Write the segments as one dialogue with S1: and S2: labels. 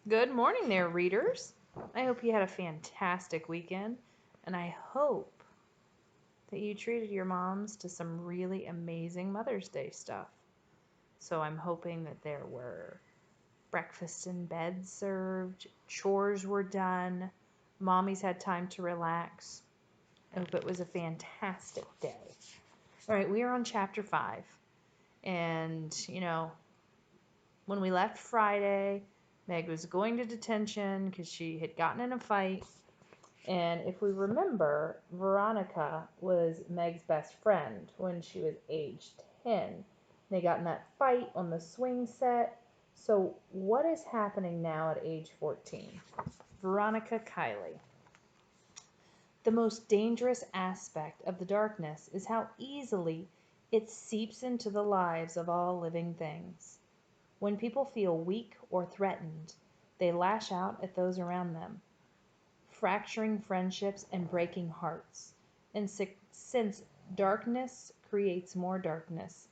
S1: Good morning there, readers. I hope you had a fantastic weekend, and I hope that you treated your moms to some really amazing Mother's Day stuff. So I'm hoping that there were breakfast in bed served, chores were done, mommies had time to relax. I hope it was a fantastic day. All right, we are on chapter 5. And, when we left Friday, Meg was going to detention because she had gotten in a fight. And if we remember, Veronica was Meg's best friend when she was age 10. They got in that fight on the swing set. So, what is happening now at age 14? Veronica Kiley. The most dangerous aspect of the darkness is how easily it seeps into the lives of all living things. When people feel weak or threatened, they lash out at those around them, fracturing friendships and breaking hearts. And since darkness creates more darkness,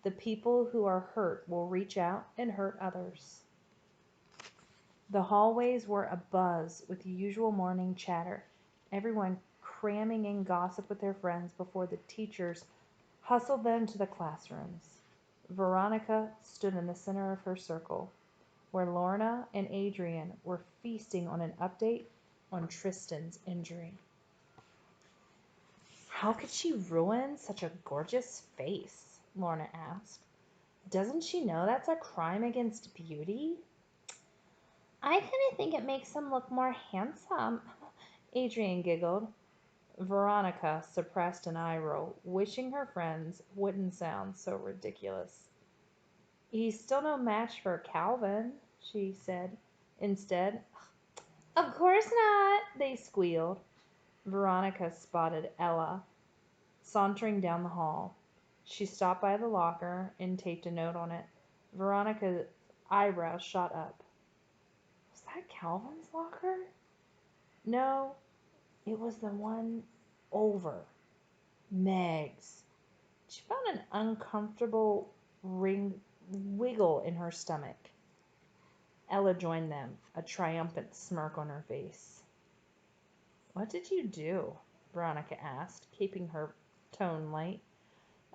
S1: the people who are hurt will reach out and hurt others. The hallways were abuzz with usual morning chatter, everyone cramming in gossip with their friends before the teachers hustled them to the classrooms. Veronica stood in the center of her circle, where Lorna and Adrian were feasting on an update on Tristan's injury. How could she ruin such a gorgeous face? Lorna asked. Doesn't she know that's a crime against beauty? I kind of think it makes him look more handsome, Adrian giggled. Veronica suppressed an eye roll, wishing her friends wouldn't sound so ridiculous. He's still no match for Calvin, she said. Instead, of course not, they squealed. Veronica spotted Ella sauntering down the hall. She stopped by the locker and taped a note on it. Veronica's eyebrows shot up. Was that Calvin's locker? No, it was the one over Meg's. She found an uncomfortable wiggle in her stomach. Ella joined them, a triumphant smirk on her face. What did you do? Veronica asked, keeping her tone light.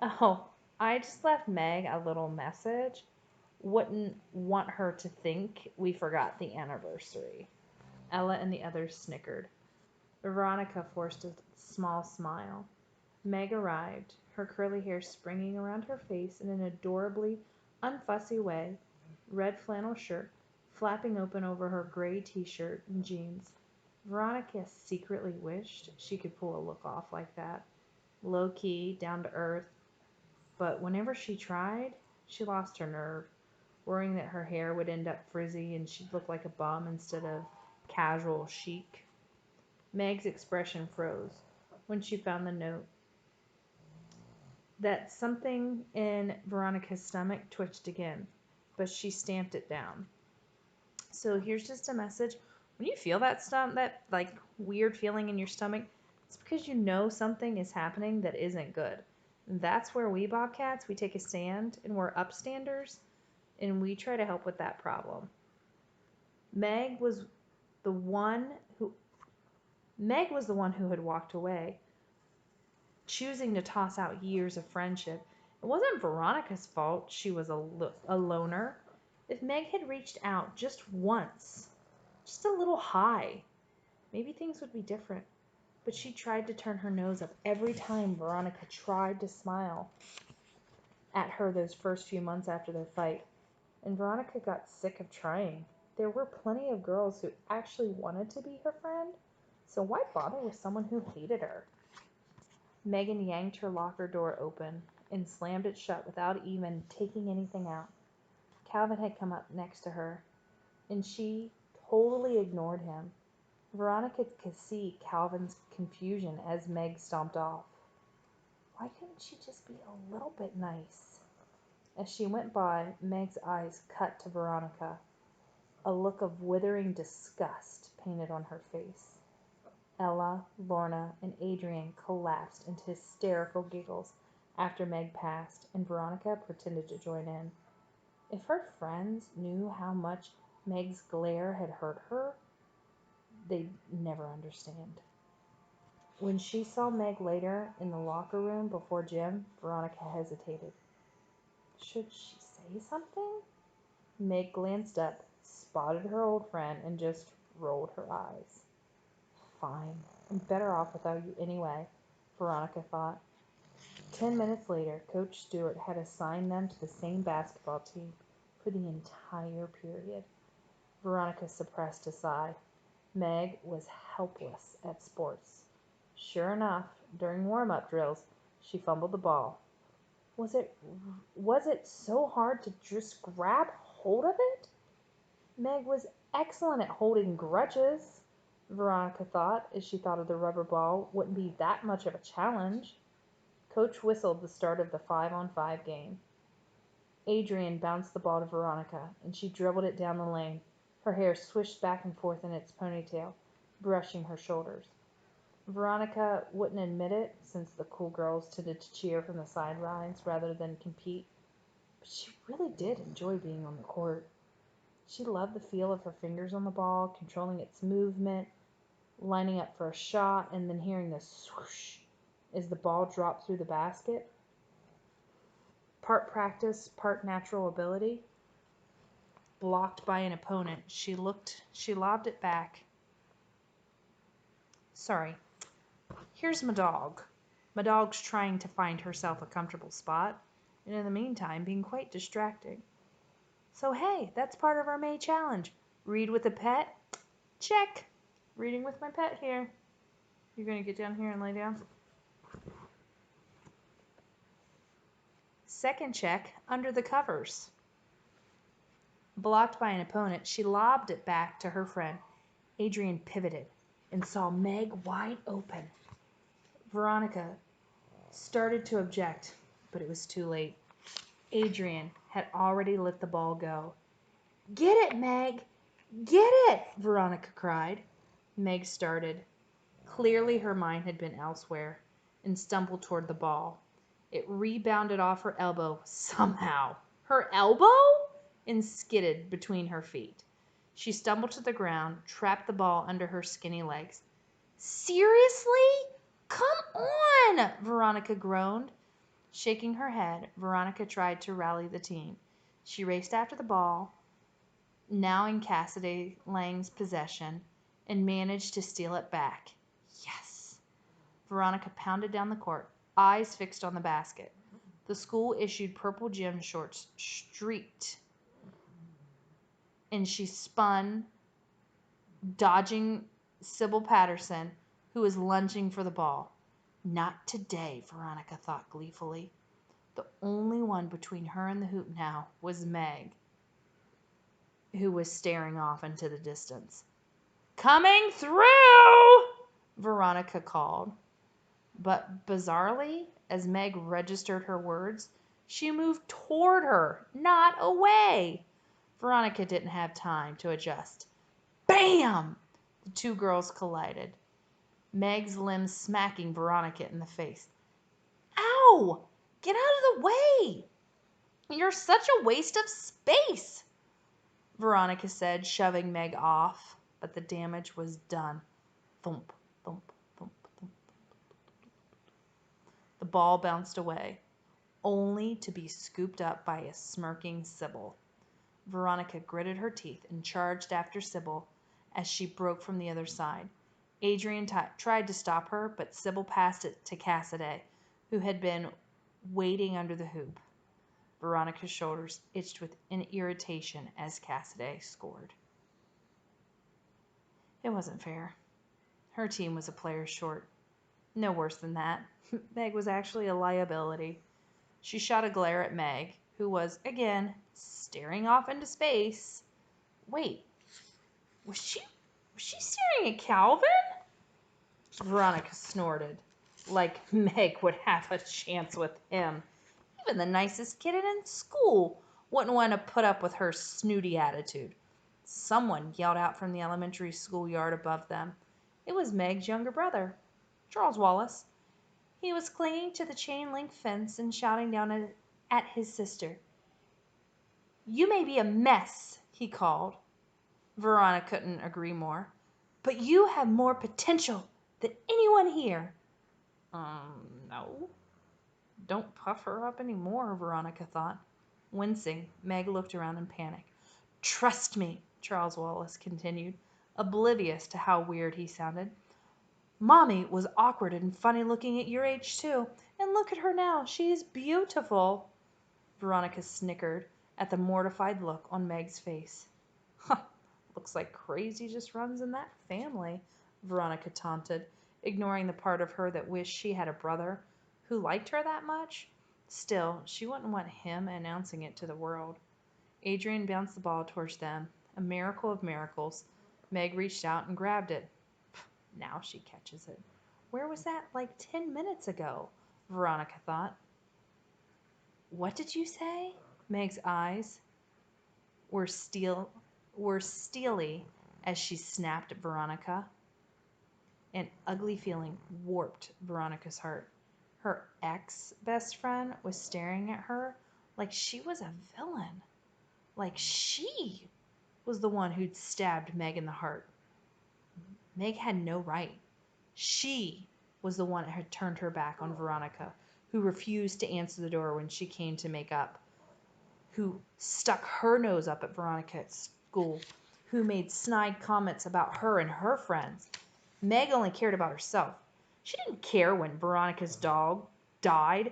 S1: Oh, I just left Meg a little message. Wouldn't want her to think we forgot the anniversary. Ella and the others snickered. Veronica forced a small smile. Meg arrived, her curly hair springing around her face in an adorably unfussy way, red flannel shirt flapping open over her gray t-shirt and jeans. Veronica secretly wished she could pull a look off like that, low-key, down to earth, but whenever she tried, she lost her nerve, worrying that her hair would end up frizzy and she'd look like a bum instead of casual chic. Meg's expression froze when she found the note. That something in Veronica's stomach twitched again, but she stamped it down. So here's just a message. When you feel that like weird feeling in your stomach, it's because you know something is happening that isn't good. And that's where we Bobcats, we take a stand and we're upstanders and we try to help with that problem. Meg was the one who Meg was the one who had walked away, choosing to toss out years of friendship. It wasn't Veronica's fault she was a loner. If Meg had reached out just once, just a little high, maybe things would be different. But she tried to turn her nose up every time Veronica tried to smile at her those first few months after their fight. And Veronica got sick of trying. There were plenty of girls who actually wanted to be her friend, so why bother with someone who hated her? Megan yanked her locker door open and slammed it shut without even taking anything out. Calvin had come up next to her, and she totally ignored him. Veronica could see Calvin's confusion as Meg stomped off. Why couldn't she just be a little bit nice? As she went by, Meg's eyes cut to Veronica. A look of withering disgust painted on her face. Ella, Lorna, and Adrian collapsed into hysterical giggles after Meg passed, and Veronica pretended to join in. If her friends knew how much Meg's glare had hurt her. They'd never understand. When she saw Meg later in the locker room before gym, Veronica hesitated. Should she say something? Meg glanced up, spotted her old friend, and just rolled her eyes. Fine, I'm better off without you anyway, Veronica thought. 10 minutes later, Coach Stewart had assigned them to the same basketball team for the entire period. Veronica suppressed a sigh. Meg was helpless at sports. Sure enough, during warm-up drills, she fumbled the ball. Was it was it so hard to just grab hold of it? Meg was excellent at holding grudges, Veronica thought, as she thought of the rubber ball wouldn't be that much of a challenge. Coach whistled the start of the 5-on-5 game. Adrian bounced the ball to Veronica, and she dribbled it down the lane. Her hair swished back and forth in its ponytail, brushing her shoulders. Veronica wouldn't admit it, since the cool girls tended to cheer from the sidelines rather than compete, but she really did enjoy being on the court. She loved the feel of her fingers on the ball, controlling its movement, lining up for a shot, and then hearing the swoosh as the ball dropped through the basket. Part practice, part natural ability. Blocked by an opponent, she lobbed it back. Sorry, here's my dog. My dog's trying to find herself a comfortable spot, and in the meantime being quite distracting. So hey, that's part of our May challenge. Read with a pet? Check. Reading with my pet here. You're going to get down here and lay down? Second check, under the covers. Blocked by an opponent, she lobbed it back to her friend. Adrian pivoted and saw Meg wide open. Veronica started to object, but it was too late. Adrian had already let the ball go. Get it, Meg! Get it! Veronica cried. Meg started. Clearly her mind had been elsewhere, and stumbled toward the ball. It rebounded off her elbow somehow. Her elbow? And skidded between her feet. She stumbled to the ground, trapped the ball under her skinny legs. Seriously? Come on! Veronica groaned. Shaking her head, Veronica tried to rally the team. She raced after the ball, now in Cassidy Lang's possession, and managed to steal it back. Yes! Veronica pounded down the court, eyes fixed on the basket. The school issued purple gym shorts streaked, and she spun, dodging Sybil Patterson, who was lunging for the ball. Not today, Veronica thought gleefully. The only one between her and the hoop now was Meg, who was staring off into the distance. Coming through! Veronica called. But bizarrely, as Meg registered her words, she moved toward her, not away. Veronica didn't have time to adjust. Bam! The two girls collided, Meg's limbs smacking Veronica in the face. Ow! Get out of the way! You're such a waste of space, Veronica said, shoving Meg off, but the damage was done. Thump, thump, thump, thump. The ball bounced away, only to be scooped up by a smirking Sybil. Veronica gritted her teeth and charged after Sybil as she broke from the other side. Adrian tried to stop her, but Sybil passed it to Cassidy, who had been waiting under the hoop. Veronica's shoulders itched with irritation as Cassidy scored. It wasn't fair. Her team was a player short. No worse than that. Meg was actually a liability. She shot a glare at Meg, who was, again, staring off into space. Wait, was she staring at Calvin? Veronica snorted, like Meg would have a chance with him. Even the nicest kid in school wouldn't want to put up with her snooty attitude. Someone yelled out from the elementary schoolyard above them. It was Meg's younger brother, Charles Wallace. He was clinging to the chain-link fence and shouting down at his sister. You may be a mess, he called. Veronica couldn't agree more. But you have more potential than anyone here. No. Don't puff her up anymore, Veronica thought. Wincing, Meg looked around in panic. Trust me, Charles Wallace continued, oblivious to how weird he sounded. Mommy was awkward and funny looking at your age, too. And look at her now. She's beautiful. Veronica snickered at the mortified look on Meg's face. Huh, looks like crazy just runs in that family, Veronica taunted, ignoring the part of her that wished she had a brother who liked her that much. Still, she wouldn't want him announcing it to the world. Adrian bounced the ball towards them. A miracle of miracles. Meg reached out and grabbed it. Now she catches it. Where was that like 10 minutes ago? Veronica thought. What did you say? Meg's eyes were steely as she snapped at Veronica. An ugly feeling warped Veronica's heart. Her ex-best friend was staring at her like she was a villain. Like she was the one who'd stabbed Meg in the heart. Meg had no right. She was the one that had turned her back on Veronica, who refused to answer the door when she came to make up, who stuck her nose up at Veronica at school, who made snide comments about her and her friends. Meg only cared about herself. She didn't care when Veronica's dog died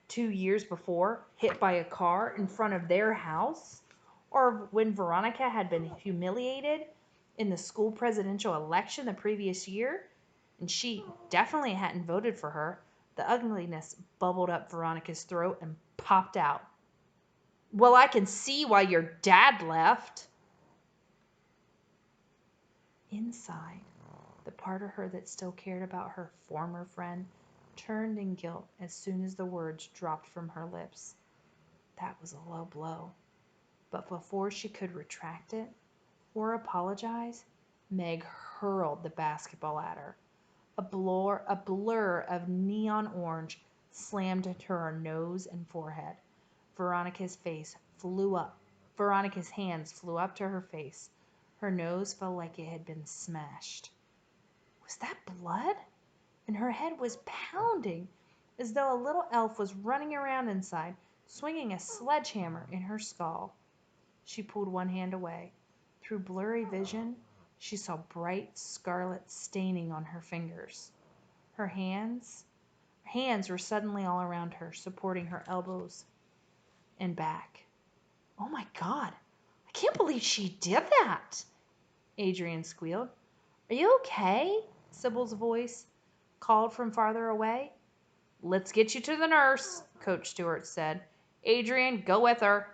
S1: 2 years before, hit by a car in front of their house, or when Veronica had been humiliated in the school presidential election the previous year, and she definitely hadn't voted for her. The ugliness bubbled up Veronica's throat and popped out. Well, I can see why your dad left. Inside, the part of her that still cared about her former friend turned in guilt as soon as the words dropped from her lips. That was a low blow. But before she could retract it or apologize, Meg hurled the basketball at her. A blur of neon orange slammed into her nose and forehead. Veronica's hands flew up to her face. Her nose felt like it had been smashed. Was that blood? And her head was pounding, as though a little elf was running around inside, swinging a sledgehammer in her skull. She pulled one hand away. Through blurry vision, she saw bright scarlet staining on her fingers. Her hands were suddenly all around her, supporting her elbows and back. Oh my God, I can't believe she did that, Adrian squealed. Are you okay? Sybil's voice called from farther away. Let's get you to the nurse, Coach Stewart said. Adrian, go with her.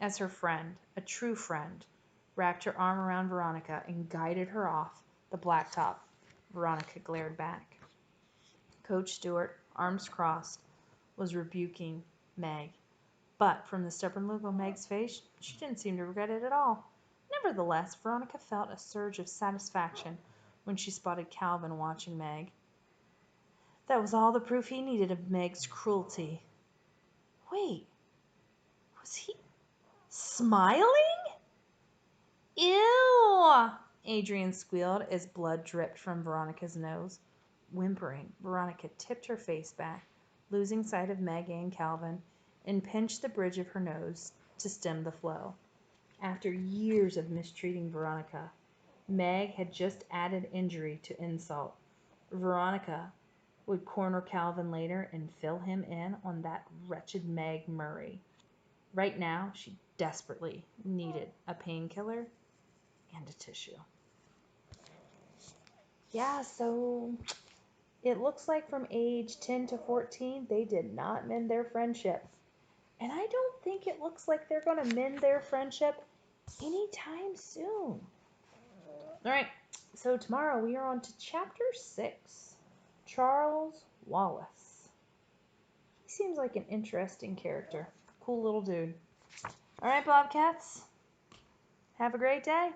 S1: As her friend, a true friend, wrapped her arm around Veronica and guided her off the blacktop, Veronica glared back. Coach Stewart, arms crossed, was rebuking Meg. But from the stubborn look on Meg's face, she didn't seem to regret it at all. Nevertheless, Veronica felt a surge of satisfaction when she spotted Calvin watching Meg. That was all the proof he needed of Meg's cruelty. Wait, was he smiling? Ew! Adrian squealed as blood dripped from Veronica's nose. Whimpering, Veronica tipped her face back, losing sight of Meg and Calvin, and pinched the bridge of her nose to stem the flow. After years of mistreating Veronica, Meg had just added injury to insult. Veronica would corner Calvin later and fill him in on that wretched Meg Murray. Right now, she desperately needed a painkiller and a tissue. Yeah, so it looks like from age 10 to 14, they did not mend their friendship. And I don't think it looks like they're going to mend their friendship anytime soon. All right, so tomorrow we are on to chapter 6, Charles Wallace. He seems like an interesting character. Cool little dude. All right, Bobcats. Have a great day.